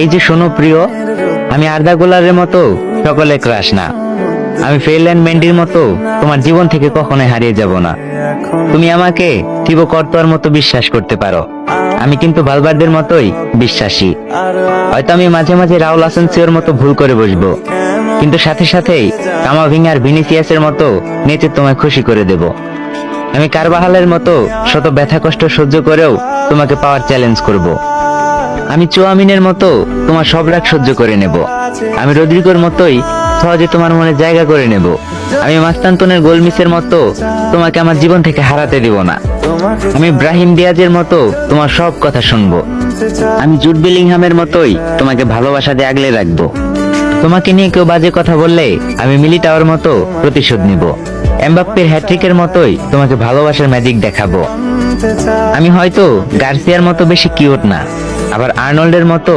এই যে শোনো প্রিয়, আমি আর্দা গুলারের মতো সকলে ক্রাশ না। আমি ফেল অ্যান্ড মেন্ডির মতো তোমার জীবন থেকে কখনোই হারিয়ে যাব না। তুমি আমাকে থিবো কর্তোয়ার মতো বিশ্বাস করতে পারো, আমি কিন্তু ভালভার্দের মতোই বিশ্বাসী। হয়তো আমি মাঝে মাঝে রাউল আসেনসিওর মতো ভুল করে বসবো, কিন্তু সাথে সাথেই কামাভিঙ্গা আর ভিনিসিয়াসের মতো নেচে তোমায় খুশি করে দেব। আমি কারবাহালের মতো শত ব্যথা কষ্ট সহ্য করেও তোমাকে পাওয়ার চ্যালেঞ্জ করব। আমি চোয়ামিনের মতো তোমার সব রাগ সহ্য করে নেব। আমি রদ্রিগোর মতোই সহজে তোমার মনে জায়গা করে নেব। আমি মাস্তান্তনের গোলমিসের মতো তোমাকে আমার জীবন থেকে হারাতে দেব না। আমি ব্রাহিম দিয়াজের মতো তোমার সব কথা শুনবো। আমি জুড বেলিংহামের মতোই তোমাকে ভালোবাসা দিয়ে আগলে রাখবো। তোমাকে নিয়ে কেউ বাজে কথা বললে আমি মিলিটাওয়ার মতো প্রতিশোধ নিব। এমবাপ্পের হ্যাট্রিকের মতোই তোমাকে ভালোবাসার ম্যাজিক দেখাবো। আমি হয়তো গার্সিয়ার মতো বেশি কিউট না, আবার আর্নল্ডের মতো